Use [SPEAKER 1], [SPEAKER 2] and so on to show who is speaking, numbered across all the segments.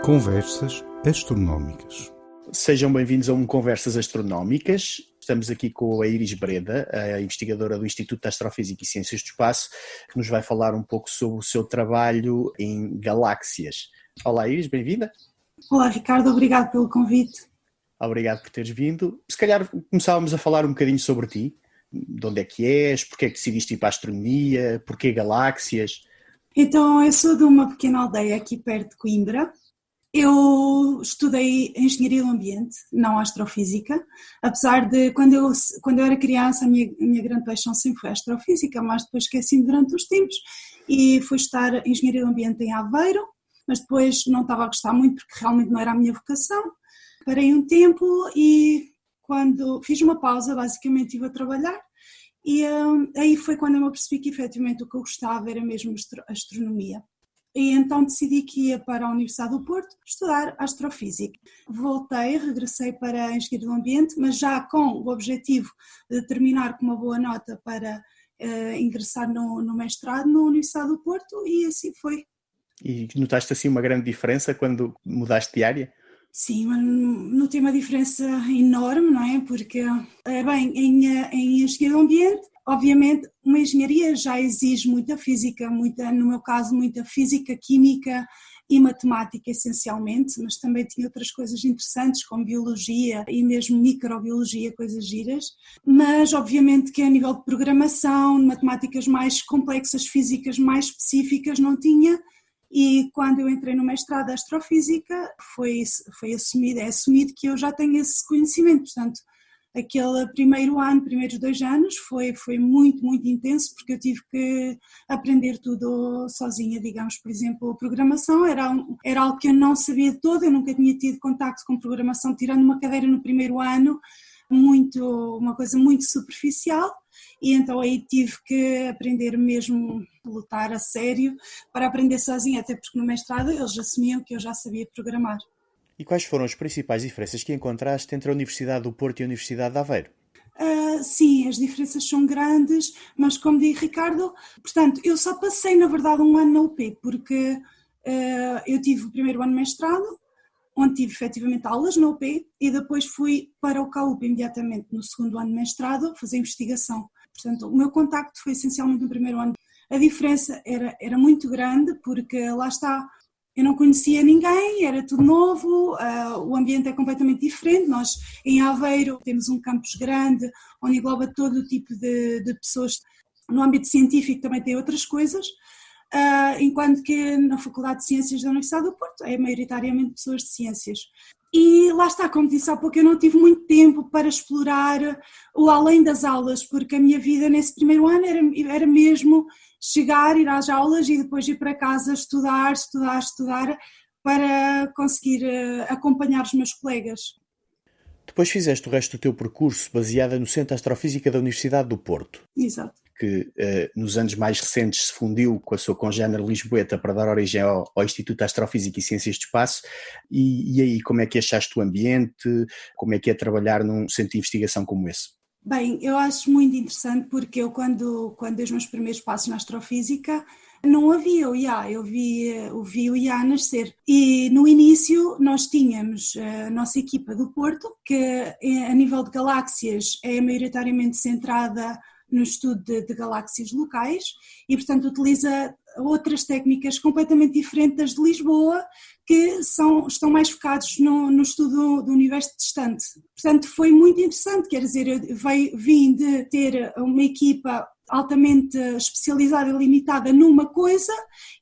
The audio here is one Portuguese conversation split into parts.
[SPEAKER 1] Conversas astronómicas. Sejam bem-vindos a Conversas Astronómicas. Estamos aqui com a Iris Breda, a investigadora do Instituto de Astrofísica e Ciências do Espaço, que nos vai falar um pouco sobre o seu trabalho em galáxias. Olá Iris, bem-vinda.
[SPEAKER 2] Olá Ricardo, obrigado pelo convite.
[SPEAKER 1] Obrigado por teres vindo. Se calhar começávamos a falar um bocadinho sobre ti. De onde é que és, porque é que decidiste ir para a astronomia, porquê galáxias?
[SPEAKER 2] Então, eu sou de uma pequena aldeia aqui perto de Coimbra. Eu estudei Engenharia do Ambiente, não Astrofísica, apesar de quando eu era criança a minha grande paixão sempre foi a Astrofísica, mas depois esqueci-me durante os tempos e fui estudar Engenharia do Ambiente em Aveiro, mas depois não estava a gostar muito porque realmente não era a minha vocação. Parei um tempo e quando fiz uma pausa, basicamente estive a trabalhar e aí foi quando eu me apercebi que efetivamente o que eu gostava era mesmo astronomia. E então decidi que ia para a Universidade do Porto estudar Astrofísica. Regressei para a Engenharia do Ambiente, mas já com o objetivo de terminar com uma boa nota para ingressar no mestrado na Universidade do Porto e assim foi.
[SPEAKER 1] E notaste assim uma grande diferença quando mudaste de área?
[SPEAKER 2] Sim, mas notei uma diferença enorme, não é? Porque, em engenharia do ambiente, obviamente, uma engenharia já exige muita física, no meu caso, muita física, química e matemática, essencialmente, mas também tinha outras coisas interessantes, como biologia e mesmo microbiologia, coisas giras. Mas, obviamente, que a nível de programação, matemáticas mais complexas, físicas mais específicas, não tinha. E quando eu entrei no mestrado de Astrofísica foi assumido que eu já tenho esse conhecimento, portanto aquele primeiros 2 anos foi muito, muito intenso porque eu tive que aprender tudo sozinha, digamos, por exemplo, a programação era algo que eu não sabia de todo, eu nunca tinha tido contacto com programação, tirando uma cadeira no primeiro ano, uma coisa muito superficial. E então aí tive que aprender mesmo, lutar a sério para aprender sozinha, até porque no mestrado eles assumiam que eu já sabia programar.
[SPEAKER 1] E quais foram as principais diferenças que encontraste entre a Universidade do Porto e a Universidade de Aveiro?
[SPEAKER 2] Sim, as diferenças são grandes, mas como diz Ricardo, portanto, eu só passei na verdade um ano na UP, porque eu tive o primeiro ano de mestrado, onde tive efetivamente aulas na UP e depois fui para o CAUP imediatamente no segundo ano de mestrado fazer investigação. Portanto, o meu contacto foi essencialmente no primeiro ano. A diferença era muito grande porque lá está, eu não conhecia ninguém, era tudo novo, o ambiente é completamente diferente. Nós em Aveiro temos um campus grande onde engloba todo o tipo de pessoas. No âmbito científico também tem outras coisas, enquanto que na Faculdade de Ciências da Universidade do Porto é maioritariamente pessoas de ciências. E lá está, como disse há pouco, eu não tive muito tempo para explorar o além das aulas, porque a minha vida nesse primeiro ano era mesmo chegar, ir às aulas e depois ir para casa estudar para conseguir acompanhar os meus colegas.
[SPEAKER 1] Depois fizeste o resto do teu percurso baseada no Centro de Astrofísica da Universidade do Porto.
[SPEAKER 2] Exato.
[SPEAKER 1] Que nos anos mais recentes se fundiu com a sua congénere lisboeta para dar origem ao Instituto de Astrofísica e Ciências do Espaço. E aí, como é que achaste o ambiente? Como é que é trabalhar num centro de investigação como esse?
[SPEAKER 2] Bem, eu acho muito interessante porque eu quando dei os meus primeiros passos na astrofísica não havia o IA, eu vi o IA nascer e no início nós tínhamos a nossa equipa do Porto que a nível de galáxias é maioritariamente centrada no estudo de galáxias locais e, portanto, utiliza outras técnicas completamente diferentes das de Lisboa, que estão mais focados no estudo do universo distante. Portanto, foi muito interessante, quer dizer, eu vim de ter uma equipa altamente especializada e limitada numa coisa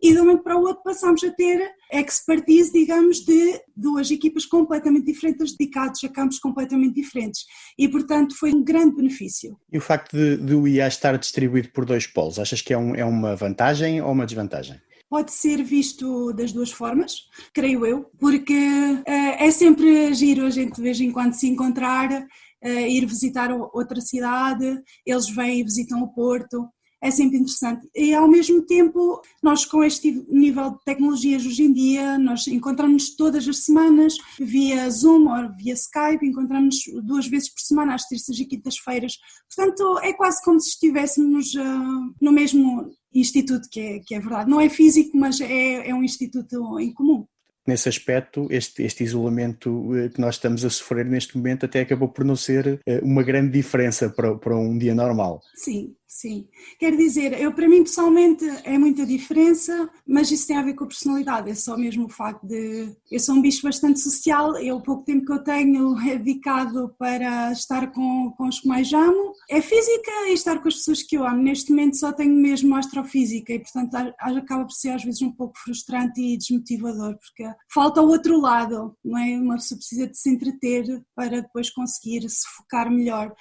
[SPEAKER 2] e de um momento para o outro passámos a ter expertise, digamos, de 2 equipas completamente diferentes, dedicadas a campos completamente diferentes e, portanto, foi um grande benefício.
[SPEAKER 1] E o facto de o IA estar distribuído por 2 polos, achas que é uma vantagem ou uma desvantagem?
[SPEAKER 2] Pode ser visto das 2 formas, creio eu, porque é sempre giro a gente de vez em quando se encontrar, ir visitar outra cidade, eles vêm e visitam o Porto é sempre interessante. E ao mesmo tempo, nós com este nível de tecnologias hoje em dia, nós encontramos todas as semanas via Zoom ou via Skype, encontramos 2 vezes por semana, às terças e quintas-feiras. Portanto, é quase como se estivéssemos no mesmo instituto, que é verdade. Não é físico, mas é um instituto em comum.
[SPEAKER 1] Nesse aspecto, este isolamento que nós estamos a sofrer neste momento até acabou por não ser uma grande diferença para um dia normal.
[SPEAKER 2] Sim. Quer dizer, para mim pessoalmente é muita diferença, mas isso tem a ver com a personalidade, é só mesmo o facto de... Eu sou um bicho bastante social, o pouco tempo que eu tenho é dedicado para estar com os que mais amo. É física e estar com as pessoas que eu amo. Neste momento só tenho mesmo astrofísica e, portanto, acaba por ser às vezes um pouco frustrante e desmotivador, porque falta o outro lado, não é? Uma pessoa precisa de se entreter para depois conseguir se focar melhor.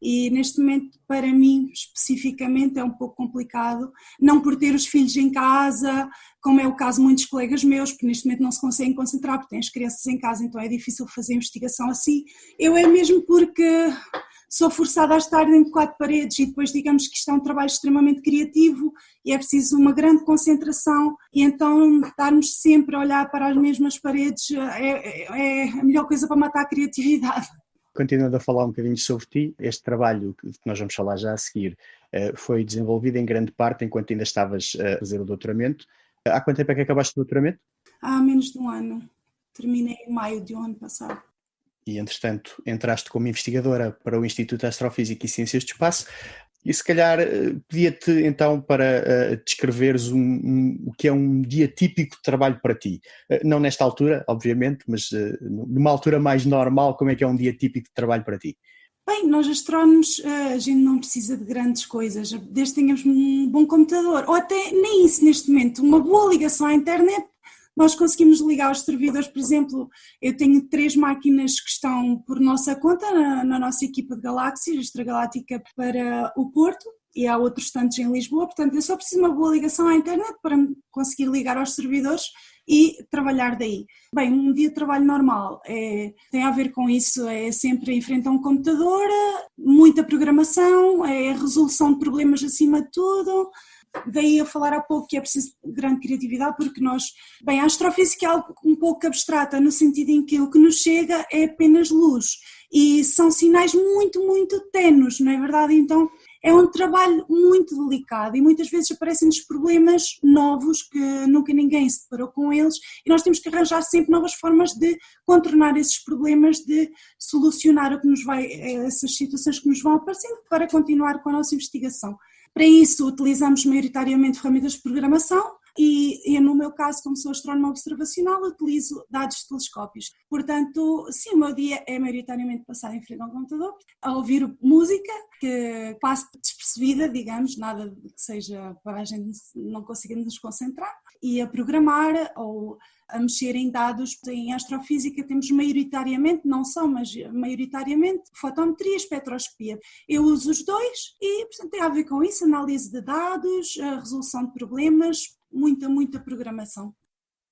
[SPEAKER 2] E neste momento, para mim, especificamente, é um pouco complicado, não por ter os filhos em casa, como é o caso de muitos colegas meus, porque neste momento não se conseguem concentrar, porque têm as crianças em casa, então é difícil fazer investigação assim. Eu é mesmo porque sou forçada a estar dentro de 4 paredes e depois digamos que isto é um trabalho extremamente criativo e é preciso uma grande concentração e então estarmos sempre a olhar para as mesmas paredes é a melhor coisa para matar a criatividade.
[SPEAKER 1] Continuando a falar um bocadinho sobre ti, este trabalho que nós vamos falar já a seguir foi desenvolvido em grande parte enquanto ainda estavas a fazer o doutoramento. Há quanto tempo é que acabaste o doutoramento?
[SPEAKER 2] Há menos de um ano. Terminei em maio do ano passado.
[SPEAKER 1] E, entretanto, entraste como investigadora para o Instituto de Astrofísica e Ciências do Espaço. E se calhar pedia-te então para descreveres o que é um dia típico de trabalho para ti. Não nesta altura, obviamente, mas numa altura mais normal, como é que é um dia típico de trabalho para ti?
[SPEAKER 2] Bem, nós astrónomos, a gente não precisa de grandes coisas, desde que tenhamos um bom computador, ou até nem isso neste momento, uma boa ligação à internet. Nós conseguimos ligar os servidores, por exemplo, eu tenho 3 máquinas que estão por nossa conta na nossa equipa de galáxias, extragaláctica para o Porto, e há outros tantos em Lisboa, portanto eu só preciso de uma boa ligação à internet para conseguir ligar aos servidores e trabalhar daí. Bem, um dia de trabalho normal tem a ver com isso, é sempre em frente a um computador, muita programação, é a resolução de problemas acima de tudo. Daí a falar há pouco que é preciso grande criatividade porque a astrofísica é algo um pouco abstrata no sentido em que o que nos chega é apenas luz e são sinais muito, muito tenues, não é verdade? Então é um trabalho muito delicado e muitas vezes aparecem-nos problemas novos que nunca ninguém se deparou com eles e nós temos que arranjar sempre novas formas de contornar esses problemas, de solucionar essas situações que nos vão aparecendo para continuar com a nossa investigação. Para isso utilizamos maioritariamente ferramentas de programação e no meu caso, como sou astrónoma observacional, utilizo dados de telescópios. Portanto, sim, o meu dia é maioritariamente passado em frente ao computador, a ouvir música que passe despercebida, digamos, nada que seja para a gente não consiga nos concentrar, e a programar ou a mexer em dados. Em astrofísica temos maioritariamente, não só, mas maioritariamente, fotometria e espectroscopia. Eu uso os dois e, portanto, tem a ver com isso, análise de dados, a resolução de problemas, muita programação.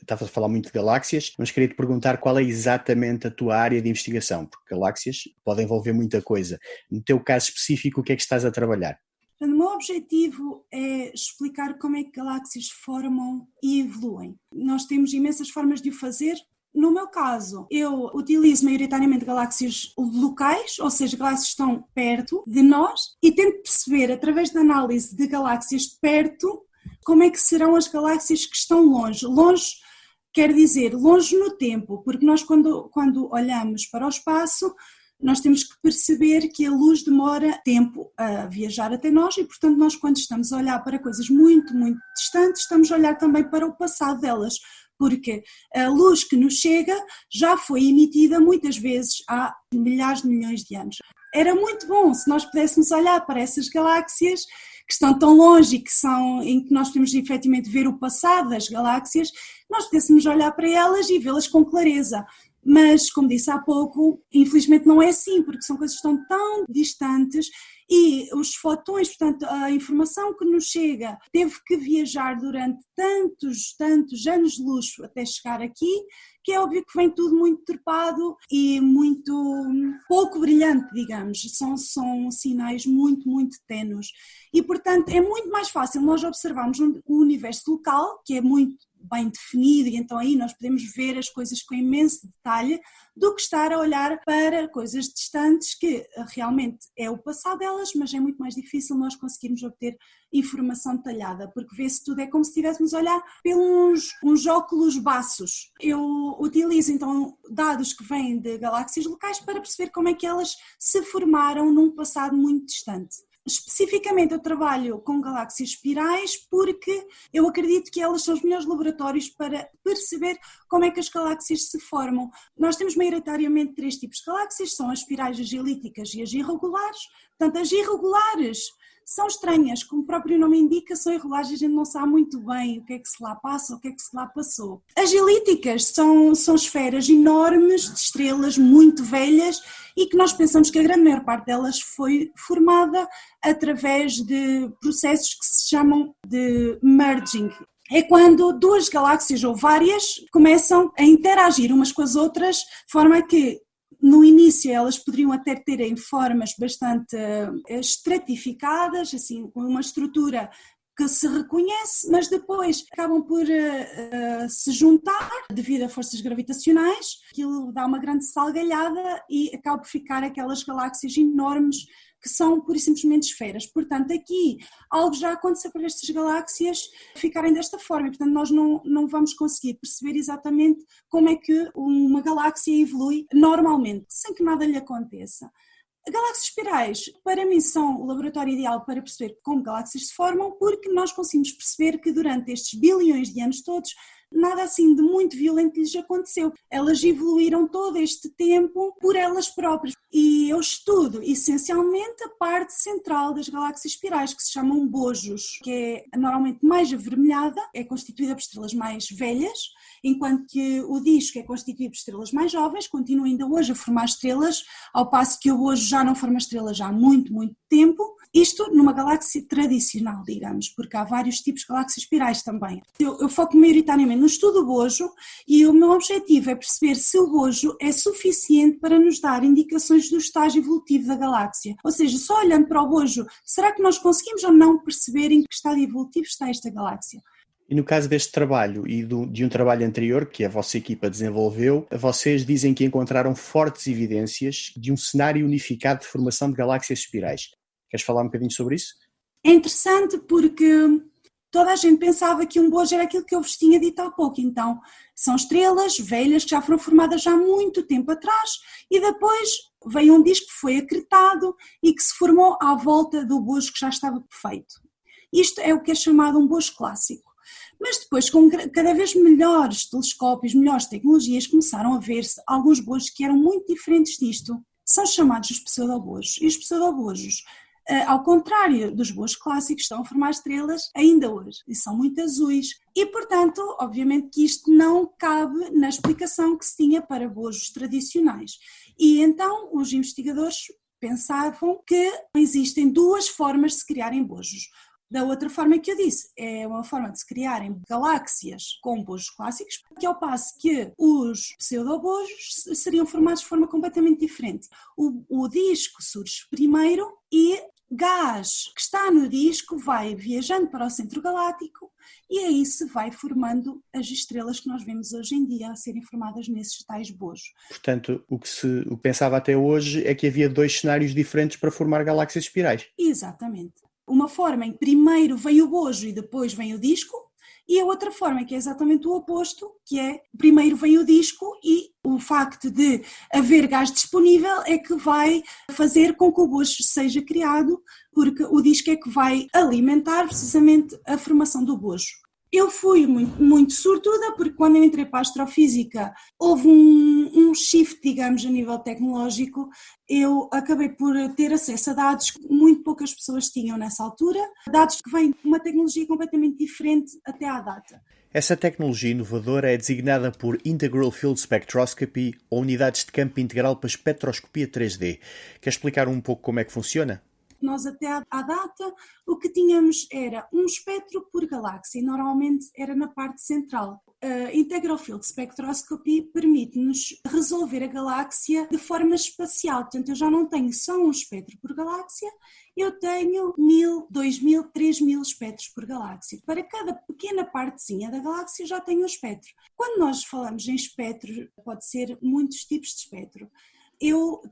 [SPEAKER 1] Estavas a falar muito de galáxias, mas queria te perguntar qual é exatamente a tua área de investigação, porque galáxias podem envolver muita coisa. No teu caso específico, o que é que estás a trabalhar?
[SPEAKER 2] O meu objetivo é explicar como é que galáxias formam e evoluem. Nós temos imensas formas de o fazer. No meu caso, eu utilizo maioritariamente galáxias locais, ou seja, galáxias que estão perto de nós, e tento perceber, através da análise de galáxias de perto, como é que serão as galáxias que estão longe. Longe quer dizer longe no tempo, porque nós quando olhamos para o espaço, nós temos que perceber que a luz demora tempo a viajar até nós e, portanto, nós quando estamos a olhar para coisas muito distantes, estamos a olhar também para o passado delas, porque a luz que nos chega já foi emitida muitas vezes há milhares de milhões de anos. Era muito bom se nós pudéssemos olhar para essas galáxias que estão tão longe e em que nós podemos efetivamente ver o passado das galáxias, nós pudéssemos olhar para elas e vê-las com clareza. Mas, como disse há pouco, infelizmente não é assim, porque são coisas que estão tão distantes e os fotões, portanto, a informação que nos chega teve que viajar durante tantos anos-luz até chegar aqui, que é óbvio que vem tudo muito turpado e muito pouco brilhante, digamos. São sinais muito ténues. E, portanto, é muito mais fácil nós observarmos um universo local, que é muito bem definido, e então aí nós podemos ver as coisas com imenso detalhe, do que estar a olhar para coisas distantes, que realmente é o passado delas, mas é muito mais difícil nós conseguirmos obter informação detalhada, porque vê-se tudo, é como se estivéssemos a olhar pelos uns óculos baços. Eu utilizo então dados que vêm de galáxias locais para perceber como é que elas se formaram num passado muito distante. Especificamente eu trabalho com galáxias espirais porque eu acredito que elas são os melhores laboratórios para perceber como é que as galáxias se formam. Nós temos maioritariamente 3 tipos de galáxias, são as espirais, as elípticas e as irregulares. Portanto, as irregulares são estranhas, como o próprio nome indica, são irregulares e a gente não sabe muito bem o que é que se lá passa, o que é que se lá passou. As elípticas são esferas enormes de estrelas muito velhas e que nós pensamos que a grande maior parte delas foi formada através de processos que se chamam de merging. É quando 2 galáxias ou várias começam a interagir umas com as outras, de forma que no início elas poderiam até terem formas bastante estratificadas, assim, com uma estrutura que se reconhece, mas depois acabam por se juntar devido a forças gravitacionais, aquilo dá uma grande salgalhada e acaba por ficar aquelas galáxias enormes que são pura e simplesmente esferas. Portanto, aqui algo já aconteceu para estas galáxias ficarem desta forma, e portanto nós não vamos conseguir perceber exatamente como é que uma galáxia evolui normalmente, sem que nada lhe aconteça. Galáxias espirais, para mim, são o laboratório ideal para perceber como galáxias se formam, porque nós conseguimos perceber que durante estes bilhões de anos todos, nada assim de muito violento lhes aconteceu. Elas evoluíram todo este tempo por elas próprias. E eu estudo essencialmente a parte central das galáxias espirais, que se chamam bojos, que é normalmente mais avermelhada, é constituída por estrelas mais velhas, enquanto que o disco é constituído por estrelas mais jovens, continua ainda hoje a formar estrelas, ao passo que o bojo já não forma estrelas há muito tempo. Isto numa galáxia tradicional, digamos, porque há vários tipos de galáxias espirais também. Eu foco maioritariamente no estudo do bojo e o meu objetivo é perceber se o bojo é suficiente para nos dar indicações do estágio evolutivo da galáxia. Ou seja, só olhando para o bojo, será que nós conseguimos ou não perceber em que estágio evolutivo está esta galáxia?
[SPEAKER 1] E no caso deste trabalho e de um trabalho anterior que a vossa equipa desenvolveu, vocês dizem que encontraram fortes evidências de um cenário unificado de formação de galáxias espirais. Queres falar um bocadinho sobre isso?
[SPEAKER 2] É interessante porque toda a gente pensava que um bojo era aquilo que eu vos tinha dito há pouco. Então, são estrelas velhas que já foram formadas há muito tempo atrás e depois veio um disco que foi acretado e que se formou à volta do bojo que já estava perfeito. Isto é o que é chamado um bojo clássico. Mas depois, com cada vez melhores telescópios, melhores tecnologias, começaram a ver-se alguns bojos que eram muito diferentes disto. São chamados os pseudobojos. E os pseudobojos, ao contrário dos bojos clássicos, estão a formar estrelas ainda hoje e são muito azuis. E, portanto, obviamente que isto não cabe na explicação que se tinha para bojos tradicionais. E então os investigadores pensavam que existem 2 formas de se criarem bojos. Da outra forma que eu disse, é uma forma de se criarem galáxias com bojos clássicos, que ao passo que os pseudobojos seriam formados de forma completamente diferente. O disco surge primeiro e gás que está no disco vai viajando para o centro galáctico e aí se vai formando as estrelas que nós vemos hoje em dia a serem formadas nesses tais bojos.
[SPEAKER 1] Portanto, o que se pensava até hoje é que havia 2 cenários diferentes para formar galáxias espirais.
[SPEAKER 2] Exatamente. Uma forma em que primeiro vem o bojo e depois vem o disco, e a outra forma que é exatamente o oposto, que é primeiro vem o disco e o facto de haver gás disponível é que vai fazer com que o bojo seja criado, porque o disco é que vai alimentar precisamente a formação do bojo. Eu fui muito sortuda porque quando eu entrei para a astrofísica houve um shift, digamos, a nível tecnológico. Eu acabei por ter acesso a dados que muito poucas pessoas tinham nessa altura, dados que vêm de uma tecnologia completamente diferente até à data.
[SPEAKER 1] Essa tecnologia inovadora é designada por Integral Field Spectroscopy ou unidades de campo integral para espectroscopia 3D. Quer explicar um pouco como é que funciona?
[SPEAKER 2] Nós até à data o que tínhamos era um espectro por galáxia e normalmente era na parte central. A Integral Field Spectroscopy permite-nos resolver a galáxia de forma espacial, portanto eu já não tenho só um espectro por galáxia, eu tenho 1000, 2000, 3000 espectros por galáxia. Para cada pequena partezinha da galáxia já tenho um espectro. Quando nós falamos em espectro, pode ser muitos tipos de espectro. Eu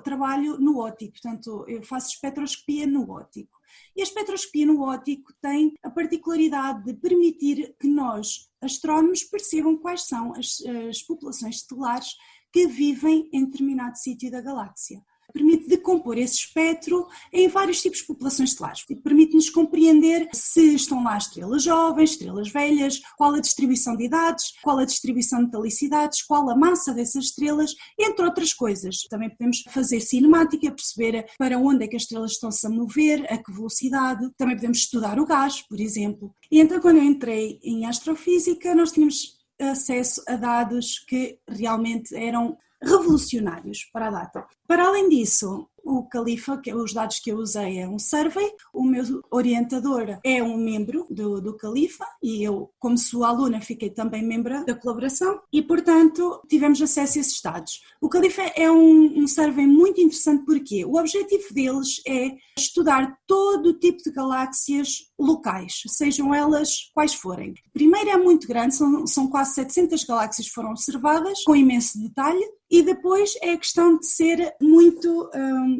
[SPEAKER 2] trabalho no óptico, portanto eu faço espectroscopia no óptico. E a espectroscopia no óptico tem a particularidade de permitir que nós, astrónomos, percebam quais são as populações estelares que vivem em determinado sítio da galáxia. Permite decompor esse espectro em vários tipos de populações estelares. Permite-nos compreender se estão lá estrelas jovens, estrelas velhas, qual a distribuição de idades, qual a distribuição de metalicidades, qual a massa dessas estrelas, entre outras coisas. Também podemos fazer cinemática, perceber para onde é que as estrelas estão-se a mover, a que velocidade. Também podemos estudar o gás, por exemplo. E então, quando eu entrei em astrofísica, nós tínhamos acesso a dados que realmente eram revolucionários para a data. Para além disso, o Califa, que os dados que eu usei é um survey, o meu orientador é um membro do Califa e eu, como sua aluna, fiquei também membro da colaboração e, portanto, tivemos acesso a esses dados. O Califa é um survey muito interessante porque o objetivo deles é estudar todo o tipo de galáxias locais, sejam elas quais forem. Primeiro é muito grande, são quase 700 galáxias que foram observadas, com imenso detalhe, e depois é a questão de ser muito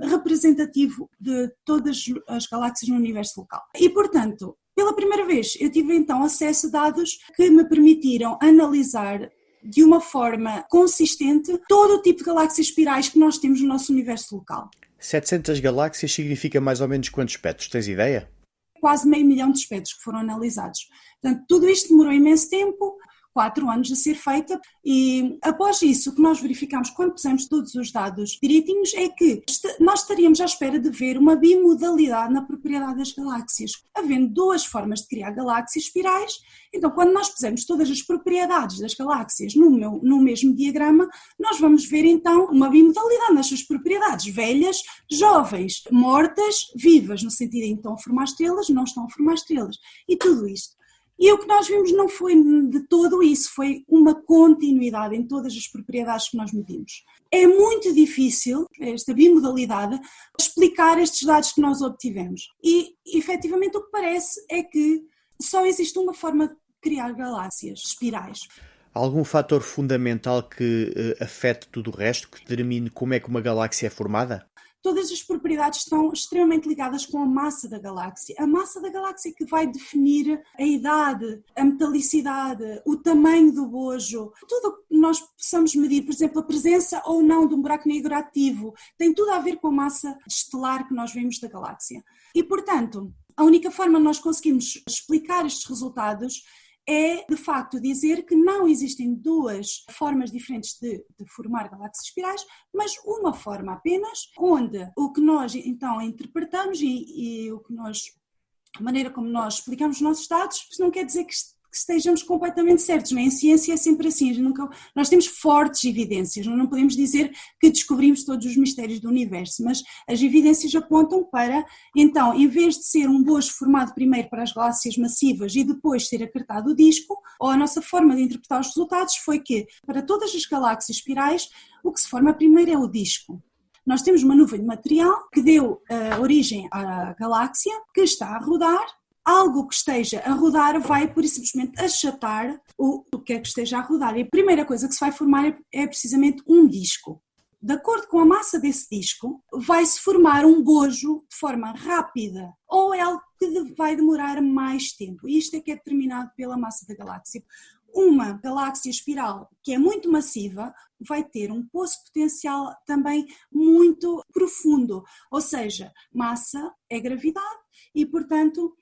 [SPEAKER 2] representativo de todas as galáxias no universo local. E, portanto, pela primeira vez eu tive então acesso a dados que me permitiram analisar de uma forma consistente todo o tipo de galáxias espirais que nós temos no nosso universo local.
[SPEAKER 1] 700 galáxias significa mais ou menos quantos espectros? Tens ideia?
[SPEAKER 2] Quase 500 mil de espectros que foram analisados. Portanto, tudo isto demorou imenso tempo, 4 anos a ser feita, e após isso o que nós verificamos quando pusemos todos os dados direitinhos é que nós estaríamos à espera de ver uma bimodalidade na propriedade das galáxias. Havendo duas formas de criar galáxias espirais, então quando nós pusermos todas as propriedades das galáxias no mesmo diagrama, nós vamos ver então uma bimodalidade nas suas propriedades, velhas, jovens, mortas, vivas, no sentido de estão a formar estrelas, não estão a formar estrelas, e tudo isto. E o que nós vimos não foi de todo isso, foi uma continuidade em todas as propriedades que nós medimos. É muito difícil, esta bimodalidade, explicar estes dados que nós obtivemos. E, efetivamente, o que parece é que só existe uma forma de criar galáxias espirais.
[SPEAKER 1] Há algum fator fundamental que afete tudo o resto, que determine como é que uma galáxia é formada?
[SPEAKER 2] Todas as propriedades estão extremamente ligadas com a massa da galáxia. A massa da galáxia que vai definir a idade, a metalicidade, o tamanho do bojo. Tudo o que nós possamos medir, por exemplo, a presença ou não de um buraco negro ativo, tem tudo a ver com a massa estelar que nós vemos da galáxia. E, portanto, a única forma de nós conseguirmos explicar estes resultados é, de facto, dizer que não existem duas formas diferentes de formar galáxias espirais, mas uma forma apenas, onde o que nós então interpretamos e a maneira como nós explicamos os nossos dados, isto não quer dizer que estejamos completamente certos, nem em ciência é sempre assim, nós temos fortes evidências, não podemos dizer que descobrimos todos os mistérios do universo, mas as evidências apontam para, então, em vez de ser um bojo formado primeiro para as galáxias massivas e depois ser acartado o disco, ou a nossa forma de interpretar os resultados foi que, para todas as galáxias espirais, o que se forma primeiro é o disco. Nós temos uma nuvem de material que deu origem à galáxia, que está a rodar. Algo que esteja a rodar vai, por simplesmente, achatar o que é que esteja a rodar. E a primeira coisa que se vai formar é precisamente um disco. De acordo com a massa desse disco, vai-se formar um bojo de forma rápida ou é algo que vai demorar mais tempo. E isto é que é determinado pela massa da galáxia. Uma galáxia espiral que é muito massiva vai ter um poço potencial também muito profundo, ou seja, massa é gravidade e, portanto,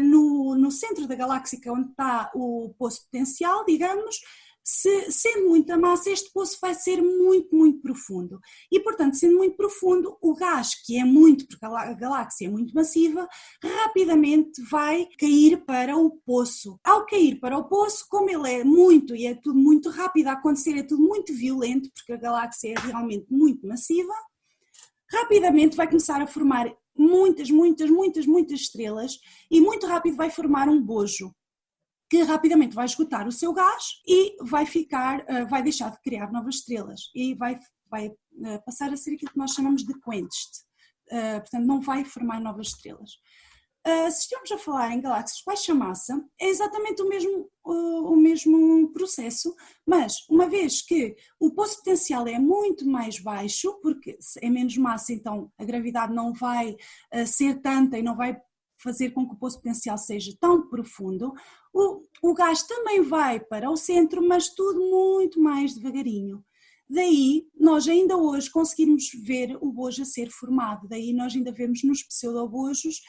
[SPEAKER 2] no centro da galáxia, onde está o poço potencial, digamos, Sendo muita massa, este poço vai ser muito, muito profundo. E, portanto, sendo muito profundo, o gás, que é muito, porque a galáxia é muito massiva, rapidamente vai cair para o poço. Ao cair para o poço, como ele é muito e é tudo muito rápido a acontecer, é tudo muito violento, porque a galáxia é realmente muito massiva, rapidamente vai começar a formar muitas estrelas e muito rápido vai formar um bojo, que rapidamente vai esgotar o seu gás e vai deixar de criar novas estrelas e vai passar a ser aquilo que nós chamamos de quenched, portanto não vai formar novas estrelas. Se estivermos a falar em galáxias de baixa massa, é exatamente o mesmo processo, mas uma vez que o poço potencial é muito mais baixo, porque é menos massa, então a gravidade não vai ser tanta e não vai fazer com que o poço potencial seja tão profundo, o gás também vai para o centro, mas tudo muito mais devagarinho. Daí nós ainda hoje conseguimos ver o bojo a ser formado, daí nós ainda vemos nos pseudobojos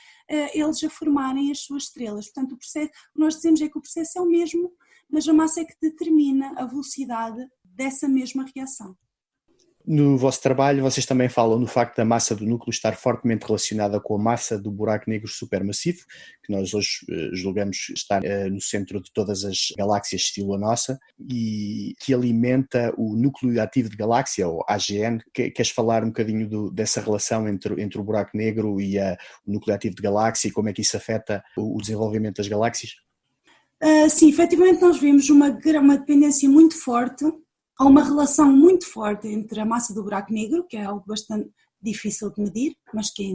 [SPEAKER 2] eles a formarem as suas estrelas. Portanto, o que nós dizemos é que o processo é o mesmo, mas a massa é que determina a velocidade dessa mesma reação.
[SPEAKER 1] No vosso trabalho, vocês também falam no facto da massa do núcleo estar fortemente relacionada com a massa do buraco negro supermassivo, que nós hoje julgamos estar no centro de todas as galáxias estilo a nossa, e que alimenta o núcleo ativo de galáxia, ou AGN. Queres falar um bocadinho dessa relação entre o buraco negro e o núcleo ativo de galáxia e como é que isso afeta o desenvolvimento das galáxias?
[SPEAKER 2] Sim, efetivamente nós vemos uma dependência muito forte. Há uma relação muito forte entre a massa do buraco negro, que é algo bastante difícil de medir, mas que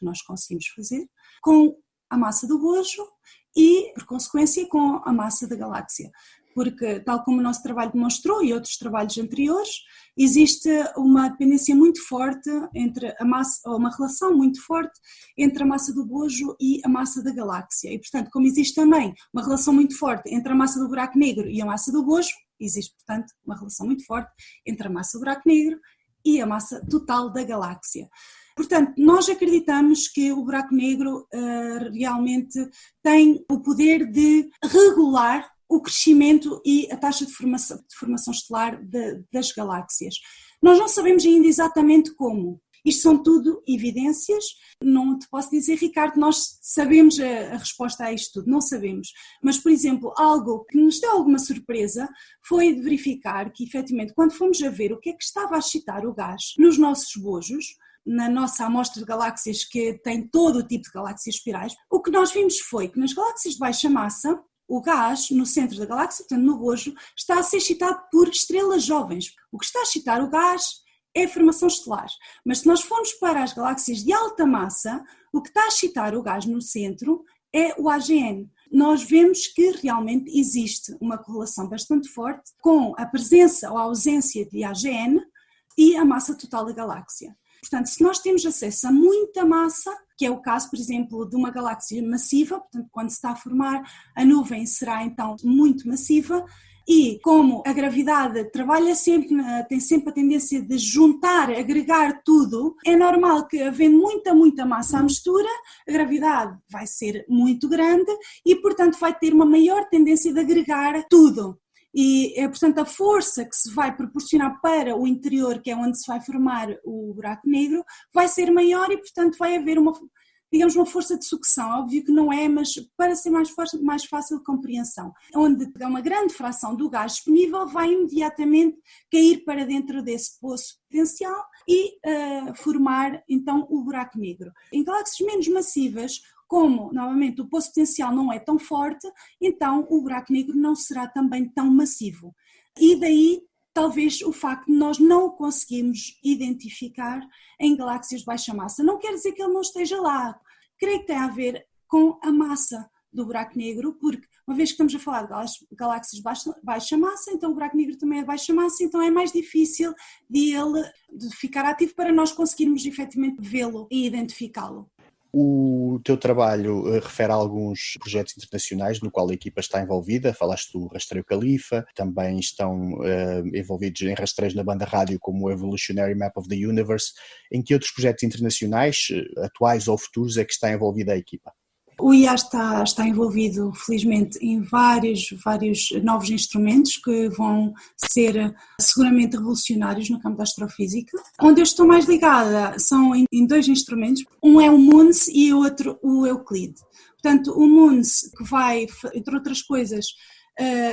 [SPEAKER 2] nós conseguimos fazer, com a massa do bojo e, por consequência, com a massa da galáxia. Porque, tal como o nosso trabalho demonstrou e outros trabalhos anteriores, existe uma dependência muito forte entre a massa, ou uma relação muito forte entre a massa do bojo e a massa da galáxia. E, portanto, como existe também uma relação muito forte entre a massa do buraco negro e a massa do bojo, existe, portanto, uma relação muito forte entre a massa do buraco negro e a massa total da galáxia. Portanto, nós acreditamos que o buraco negro realmente tem o poder de regular o crescimento e a taxa de formação estelar das galáxias. Nós não sabemos ainda exatamente como. Isto são tudo evidências, não te posso dizer, Ricardo, nós sabemos a resposta a isto tudo, não sabemos. Mas, por exemplo, algo que nos deu alguma surpresa foi de verificar que, efetivamente, quando fomos a ver o que é que estava a excitar o gás nos nossos bojos, na nossa amostra de galáxias que tem todo o tipo de galáxias espirais, o que nós vimos foi que nas galáxias de baixa massa, o gás no centro da galáxia, portanto no bojo, está a ser excitado por estrelas jovens. O que está a excitar o gás é a formação estelar. Mas se nós formos para as galáxias de alta massa, o que está a excitar o gás no centro é o AGN. Nós vemos que realmente existe uma correlação bastante forte com a presença ou a ausência de AGN e a massa total da galáxia. Portanto, se nós temos acesso a muita massa, que é o caso, por exemplo, de uma galáxia massiva, portanto, quando se está a formar, a nuvem será então muito massiva, e como a gravidade trabalha sempre, tem sempre a tendência de juntar, agregar tudo, é normal que, havendo muita massa à mistura, a gravidade vai ser muito grande e, portanto, vai ter uma maior tendência de agregar tudo. E, portanto, a força que se vai proporcionar para o interior, que é onde se vai formar o buraco negro, vai ser maior e, portanto, vai haver uma força de sucção. Óbvio que não é, mas para ser mais fácil de compreensão. Onde uma grande fração do gás disponível vai imediatamente cair para dentro desse poço potencial e formar, então, o buraco negro. Em galáxias menos massivas, como, novamente, o poço potencial não é tão forte, então o buraco negro não será também tão massivo. E daí, talvez, o facto de nós não o conseguirmos identificar em galáxias de baixa massa. Não quer dizer que ele não esteja lá. Creio que tem a ver com a massa do buraco negro, porque, uma vez que estamos a falar de galáxias de baixa massa, então o buraco negro também é de baixa massa, então é mais difícil de ficar ativo para nós conseguirmos, efetivamente, vê-lo e identificá-lo.
[SPEAKER 1] O teu trabalho refere a alguns projetos internacionais no qual a equipa está envolvida. Falaste do Rastreio Califa, também estão envolvidos em rastreios na banda rádio como o Evolutionary Map of the Universe. Em que outros projetos internacionais, atuais ou futuros, é que está envolvida a equipa?
[SPEAKER 2] O IA está envolvido, felizmente, em vários novos instrumentos que vão ser seguramente revolucionários no campo da astrofísica. Onde eu estou mais ligada são em dois instrumentos, um é o MUNS e o outro o Euclid. Portanto, o MUNS, que vai, entre outras coisas,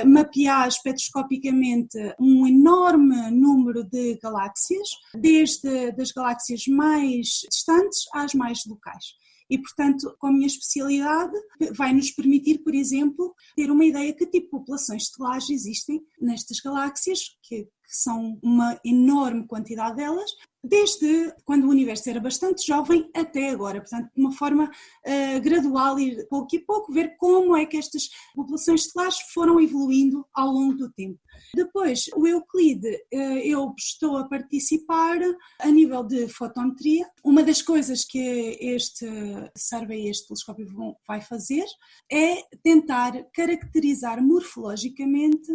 [SPEAKER 2] mapear espectroscopicamente um enorme número de galáxias, desde das galáxias mais distantes às mais locais. E, portanto, com a minha especialidade, vai nos permitir, por exemplo, ter uma ideia de que tipo de populações estelares existem nestas galáxias, que são uma enorme quantidade delas, desde quando o universo era bastante jovem até agora. Portanto, de uma forma gradual e pouco a pouco, ver como é que estas populações estelares foram evoluindo ao longo do tempo. Depois, o Euclid, eu estou a participar a nível de fotometria. Uma das coisas que este telescópio vai fazer é tentar caracterizar morfologicamente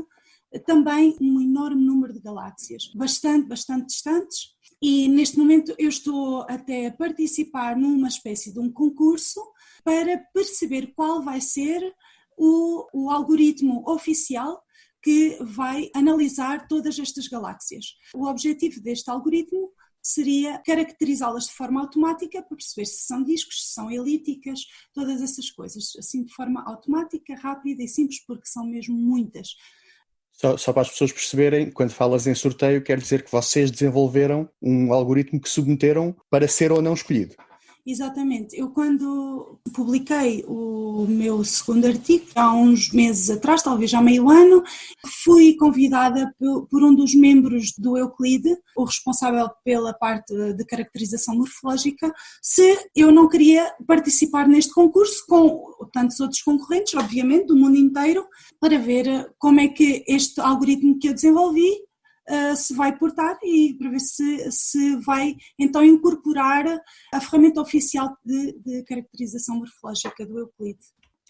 [SPEAKER 2] também um enorme número de galáxias, bastante distantes, e neste momento eu estou até a participar numa espécie de um concurso para perceber qual vai ser o algoritmo oficial que vai analisar todas estas galáxias. O objetivo deste algoritmo seria caracterizá-las de forma automática para perceber se são discos, se são elípticas, todas essas coisas, assim de forma automática, rápida e simples, porque são mesmo muitas.
[SPEAKER 1] Só para as pessoas perceberem, quando falas em sorteio, quer dizer que vocês desenvolveram um algoritmo que submeteram para ser ou não escolhido.
[SPEAKER 2] Exatamente. Eu, quando publiquei o meu segundo artigo, há uns meses atrás, talvez já meio ano, fui convidada por um dos membros do Euclid, o responsável pela parte de caracterização morfológica, se eu não queria participar neste concurso com tantos outros concorrentes, obviamente, do mundo inteiro, para ver como é que este algoritmo que eu desenvolvi se vai portar e para ver se vai então incorporar a ferramenta oficial de caracterização morfológica do Euclid.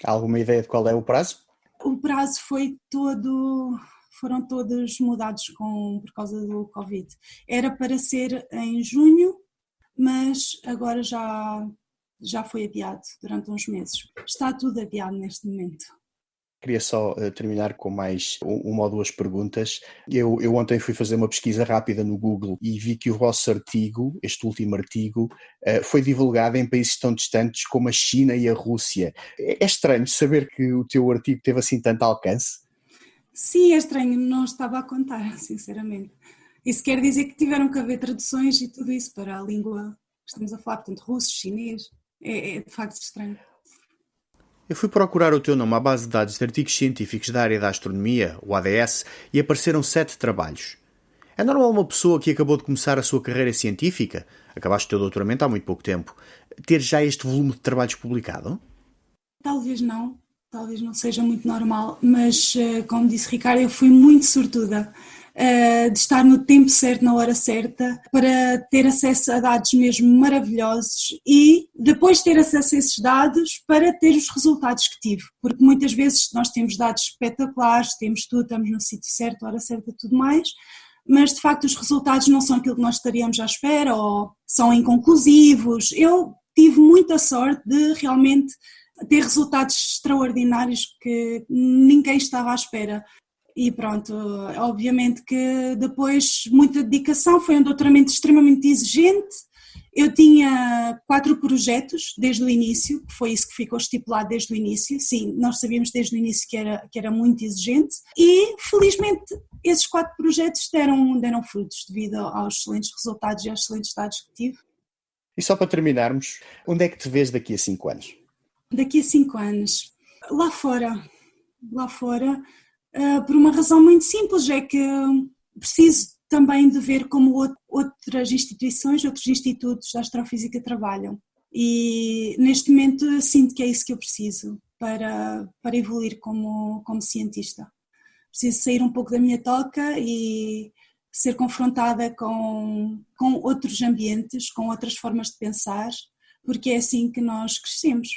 [SPEAKER 1] Há alguma ideia de qual é o prazo?
[SPEAKER 2] O prazo foram todos mudados por causa do Covid. Era para ser em junho, mas agora já foi adiado durante uns meses. Está tudo adiado neste momento.
[SPEAKER 1] Queria só terminar com mais uma ou duas perguntas. Eu ontem fui fazer uma pesquisa rápida no Google e vi que o vosso artigo, este último artigo, foi divulgado em países tão distantes como a China e a Rússia. É estranho saber que o teu artigo teve assim tanto alcance?
[SPEAKER 2] Sim, é estranho, não estava a contar, sinceramente. Isso quer dizer que tiveram que haver traduções e tudo isso para a língua que estamos a falar, portanto, russo, chinês, é de facto estranho.
[SPEAKER 1] Eu fui procurar o teu nome à base de dados de artigos científicos da área da astronomia, o ADS, e apareceram 7 trabalhos. É normal uma pessoa que acabou de começar a sua carreira científica, acabaste o teu doutoramento há muito pouco tempo, ter já este volume de trabalhos publicado?
[SPEAKER 2] Talvez não seja muito normal, mas como disse Ricardo, eu fui muito sortuda de estar no tempo certo, na hora certa, para ter acesso a dados mesmo maravilhosos e depois de ter acesso a esses dados para ter os resultados que tive, porque muitas vezes nós temos dados espetaculares, temos tudo, estamos no sítio certo, hora certa, tudo mais, mas de facto os resultados não são aquilo que nós estaríamos à espera ou são inconclusivos. Eu tive muita sorte de realmente ter resultados extraordinários que ninguém estava à espera. E pronto, obviamente que depois muita dedicação, foi um doutoramento extremamente exigente. Eu tinha 4 projetos desde o início, que foi isso que ficou estipulado desde o início. Sim, nós sabíamos desde o início que era muito exigente e felizmente esses 4 projetos deram frutos devido aos excelentes resultados e aos excelentes dados que tive.
[SPEAKER 1] E só para terminarmos, onde é que te vês daqui a 5 anos?
[SPEAKER 2] Daqui a 5 anos, lá fora, por uma razão muito simples, é que preciso também de ver como outras instituições, outros institutos da astrofísica trabalham e neste momento sinto que é isso que eu preciso para evoluir como cientista. Preciso sair um pouco da minha toca e ser confrontada com outros ambientes, com outras formas de pensar, porque é assim que nós crescemos.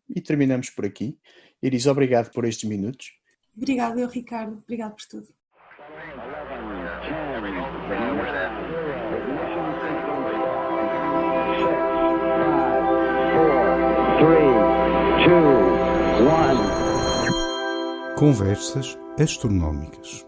[SPEAKER 1] E terminamos por aqui. Iris, obrigado por estes minutos.
[SPEAKER 2] Obrigado, eu, Ricardo. Obrigado por tudo.
[SPEAKER 3] 3, 2 One.
[SPEAKER 4] Conversas astronómicas.